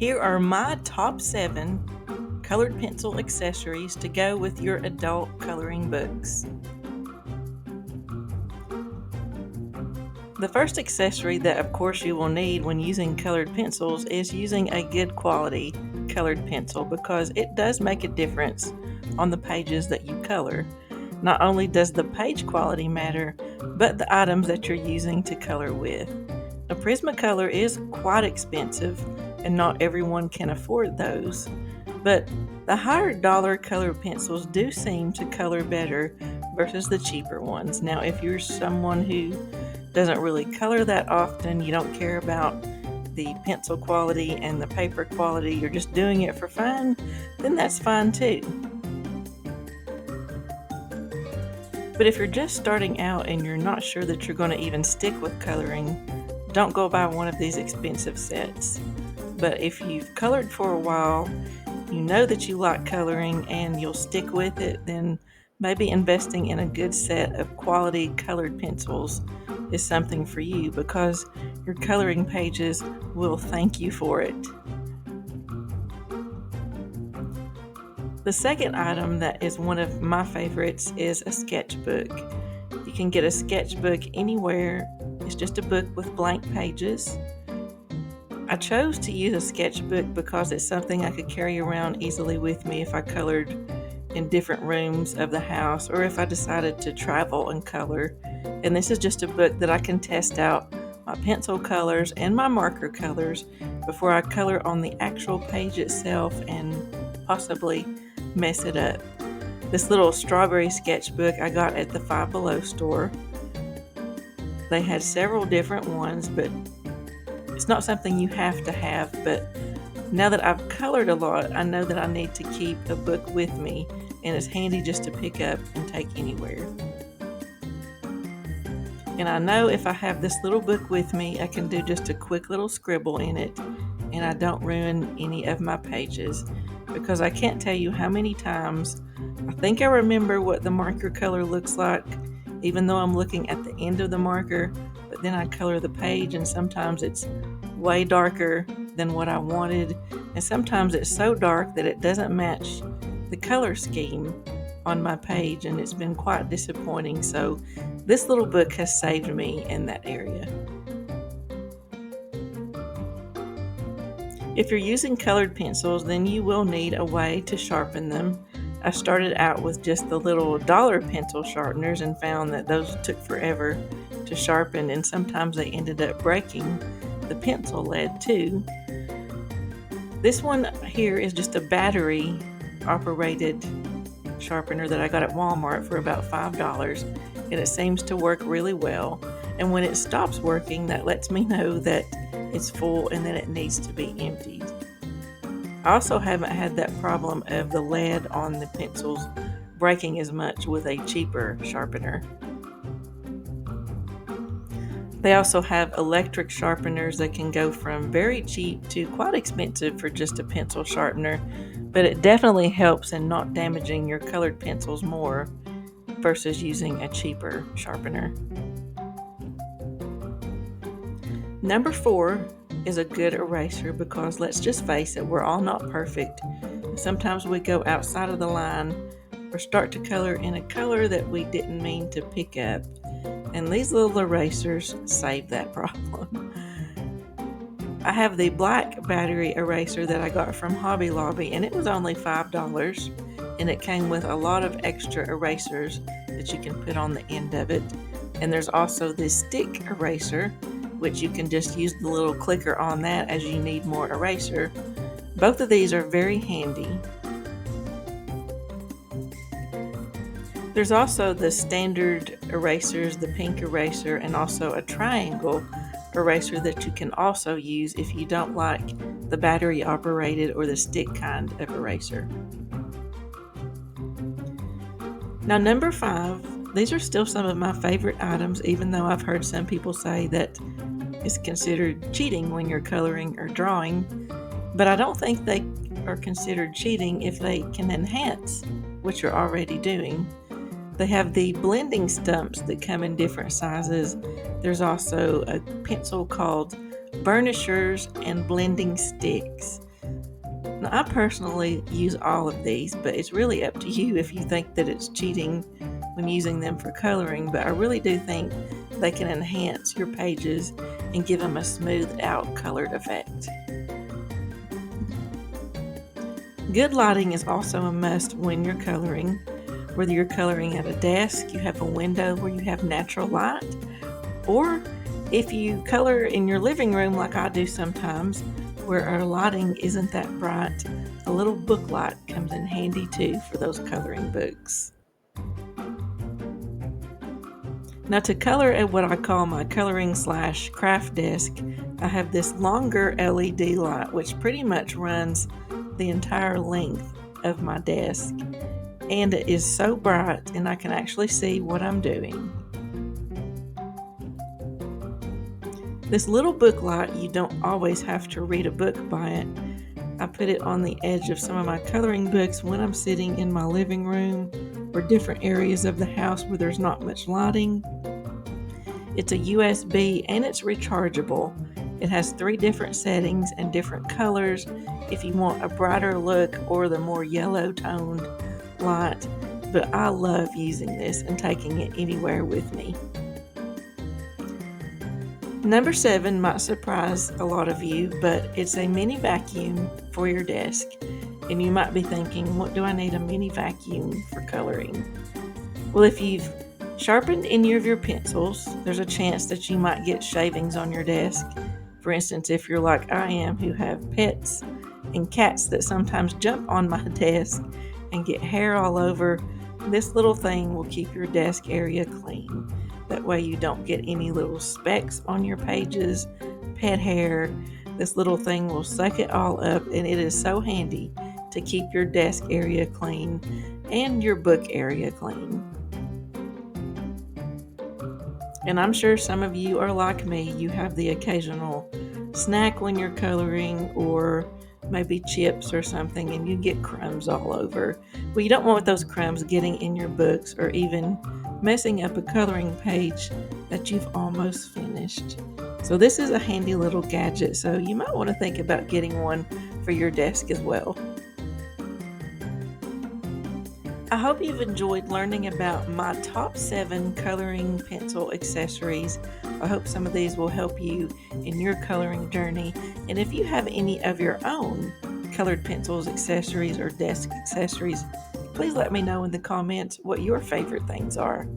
Here are my top 7 colored pencil accessories to go with your adult coloring books. The first accessory that of course you will need when using colored pencils is using a good quality colored pencil, because it does make a difference on the pages that you color. Not only does the page quality matter, but the items that you're using to color with. A Prismacolor is quite expensive and not everyone can afford those, but the higher dollar colored pencils do seem to color better versus the cheaper ones. Now, if you're someone who doesn't really color that often, you don't care about the pencil quality and the paper quality, you're just doing it for fun, then that's fine too. But if you're just starting out and you're not sure that you're going to even stick with coloring, don't go buy one of these expensive sets. But if you've colored for a while, you know that you like coloring and you'll stick with it, then maybe investing in a good set of quality colored pencils is something for you, because your coloring pages will thank you for it. The second item that is one of my favorites is a sketchbook. You can get a sketchbook anywhere. It's just a book with blank pages. I chose to use a sketchbook because it's something I could carry around easily with me if I colored in different rooms of the house, or if I decided to travel and color. And this is just a book that I can test out my pencil colors and my marker colors before I color on the actual page itself and possibly mess it up. This little strawberry sketchbook I got at the Five Below store. They had several different ones, but it's not something you have to have. But now that I've colored a lot, I know that I need to keep a book with me, and it's handy just to pick up and take anywhere. And I know if I have this little book with me, I can do just a quick little scribble in it, and I don't ruin any of my pages, because I can't tell you how many times I think I remember what the marker color looks like, even though I'm looking at the end of the marker, but then I color the page and sometimes it's way darker than what I wanted, and sometimes it's so dark that it doesn't match the color scheme on my page, and it's been quite disappointing. So this little book has saved me in that area. If you're using colored pencils, then you will need a way to sharpen them. I started out with just the little dollar pencil sharpeners and found that those took forever to sharpen, and sometimes they ended up breaking the pencil lead too. This one here is just a battery operated sharpener that I got at Walmart for about $5, and it seems to work really well. And when it stops working, that lets me know that it's full and that it needs to be emptied. I also haven't had that problem of the lead on the pencils breaking as much with a cheaper sharpener. They also have electric sharpeners that can go from very cheap to quite expensive for just a pencil sharpener, but it definitely helps in not damaging your colored pencils more versus using a cheaper sharpener. Number 4 is a good eraser, because let's just face it, we're all not perfect. Sometimes we go outside of the line or start to color in a color that we didn't mean to pick up, and these little erasers save that problem. I have the black battery eraser that I got from Hobby Lobby, and it was only $5, and it came with a lot of extra erasers that you can put on the end of it. And there's also this stick eraser, which you can just use the little clicker on that as you need more eraser. Both of these are very handy. There's also the standard erasers, the pink eraser, and also a triangle eraser that you can also use if you don't like the battery operated or the stick kind of eraser. Now, number 5, these are still some of my favorite items, even though I've heard some people say that it's considered cheating when you're coloring or drawing, but I don't think they are considered cheating if they can enhance what you're already doing. They have the blending stumps that come in different sizes. There's also a pencil called burnishers and blending sticks. Now, I personally use all of these, but it's really up to you if you think that it's cheating when using them for coloring, but I really do think they can enhance your pages and give them a smoothed out colored effect. Good lighting is also a must when you're coloring. Whether you're coloring at a desk, you have a window where you have natural light, or if you color in your living room like I do sometimes, where our lighting isn't that bright, a little book light comes in handy too for those coloring books. Now, to color at what I call my coloring/craft desk, I have this longer LED light which pretty much runs the entire length of my desk, and it is so bright and I can actually see what I'm doing. This little book light, you don't always have to read a book by it. I put it on the edge of some of my coloring books when I'm sitting in my living room or different areas of the house where there's not much lighting. It's a USB and it's rechargeable. It has 3 different settings and different colors if you want a brighter look or the more yellow toned light, but I love using this and taking it anywhere with me. Number 7 might surprise a lot of you, but it's a mini vacuum for your desk. And you might be thinking, what do I need a mini vacuum for coloring? Well, if you've sharpened any of your pencils, there's a chance that you might get shavings on your desk. For instance, if you're like I am, who have pets and cats that sometimes jump on my desk and get hair all over, this little thing will keep your desk area clean. That way you don't get any little specks on your pages, pet hair. This little thing will suck it all up, and it is so handy to keep your desk area clean and your book area clean. And I'm sure some of you are like me. You have the occasional snack when you're coloring, or maybe chips or something, and you get crumbs all over. Well, you don't want those crumbs getting in your books or even messing up a coloring page that you've almost finished. So this is a handy little gadget, so you might want to think about getting one for your desk as well. I hope you've enjoyed learning about my top 7 coloring pencil accessories. I hope some of these will help you in your coloring journey. And if you have any of your own colored pencils, accessories, or desk accessories, please let me know in the comments what your favorite things are.